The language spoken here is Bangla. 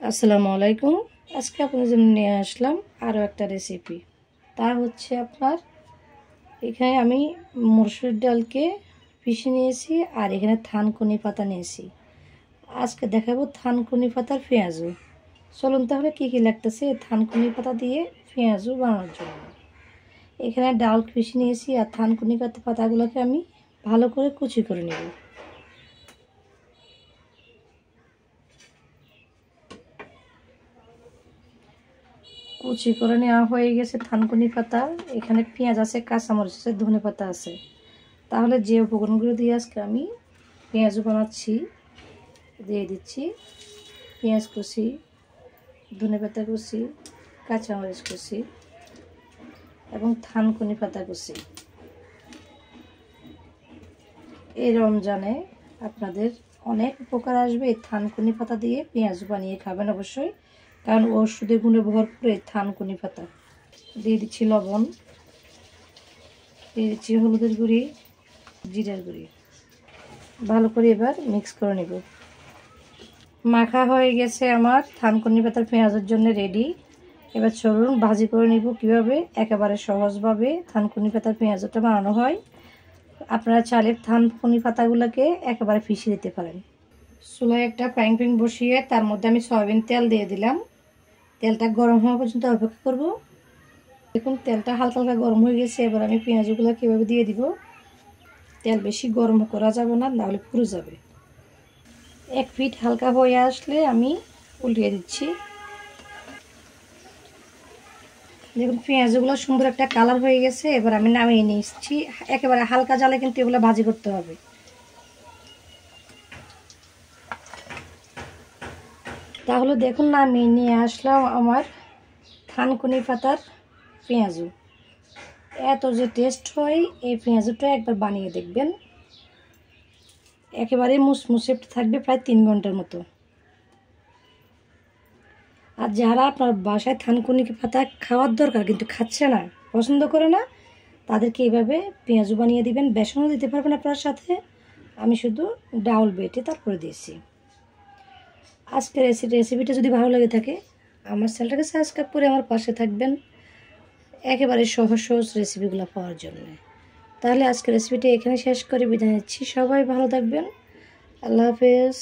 আসসালামু আলাইকুম। আজকে আপনাদের জন্য নিয়ে আসলাম আরও একটা রেসিপি। তা হচ্ছে আপনার এখানে আমি মসুর ডালকে পিষে নিয়েছি আর এখানে থানকুনি পাতা নিয়েছি। আজকে দেখাবো থানকুনি পাতার পেঁয়াজু। চলুন তাহলে কী কী লাগতেছে থানকুনি পাতা দিয়ে পেঁয়াজু বানানোর জন্য। এখানে ডাল পিষে নিয়েছি আর থানকুনি পাতাগুলোকে আমি ভালো করে কুচি করে নেব। কুচি করে নেওয়া হয়ে গেছে থানকুনি পাতা। এখানে পেঁয়াজ আছে, কাঁচামরিচ আছে, ধনে পাতা আছে। তাহলে যে উপকরণগুলো দিয়ে আজকে আমি পেঁয়াজ বানাচ্ছি দিয়ে দিচ্ছি পেঁয়াজ কুচি, ধনে পাতা কুচি, কাঁচামরিচ কুচি এবং থানকুনি পাতা কুচি। এই রমজানে আপনাদের অনেক উপকার আসবে এই থানকুনি পাতা দিয়ে পেঁয়াজ বানিয়ে খাবেন অবশ্যই, কারণ ওষুধে গুণে ভরপুর এই থানকুনি পাতা। দিয়ে দিচ্ছি লবণ, দিয়ে দিচ্ছি হলুদের গুঁড়ি, জিরার গুঁড়ি। ভালো করে এবার মিক্স করে নেব। মাখা হয়ে গেছে আমার থানকুনি পাতার পেঁয়াজের জন্য রেডি। এবার চলুন ভাজি করে নিব কীভাবে একেবারে সহজভাবে থানকুনি পাতার পেঁয়াজটা বানানো হয়। আপনারা চাইলে থানকুনি পাতাগুলোকে একেবারে পিষে দিতে পারেন। চুলায় একটা ফ্রাইং প্যান বসিয়ে তার মধ্যে আমি সয়াবিন তেল দিয়ে দিলাম। তেলটা গরম হওয়া পর্যন্ত অপেক্ষা করব। দেখুন তেলটা হালকা হালকা গরম হয়ে গেছে। এবার আমি পেঁয়াজগুলো কীভাবে দিয়ে দিব। তেল বেশি গরম করা যাবে না, নাহলে পুড়ে যাবে। এক পিঠ হালকা হয়ে আসলে আমি উল্টিয়ে দিচ্ছি। দেখুন পেঁয়াজগুলো সুন্দর একটা কালার হয়ে গেছে। এবার আমি নামিয়ে নিচ্ছি। একেবারে হালকা জালে কিন্তু এগুলো ভাজি করতে হবে। তাহলে দেখুন নামিয়ে নিয়ে আসলাম আমার থানকুনি পাতার পেঁয়াজু। এত যে টেস্ট হয় এই পেঁয়াজুটা একবার বানিয়ে দেখবেন। একেবারে মুসমুসে থাকবে প্রায় 3 ঘন্টার মতো। আর যারা আপনার বাসায় থানকুনি পাতা খাওয়ার দরকার কিন্তু খাচ্ছে না, পছন্দ করে না, তাদেরকে এইভাবে পেঁয়াজু বানিয়ে দিবেন। বেসনও দিতে পারবেন আপনার সাথে। আমি শুধু ডাউল বেটে তারপরে দিয়েছি। আজকের রেসিপিটা যদি ভালো লেগে থাকে আমার চ্যানেলটাকে সাবস্ক্রাইব করে আমার পাশে থাকবেন একেবারে সহজ সহজ রেসিপিগুলো পাওয়ার জন্য। তাহলে আজকের রেসিপিটা এখানে শেষ করে বিদায় নিচ্ছি। সবাই ভালো থাকবেন। আল্লাহ হাফেজ।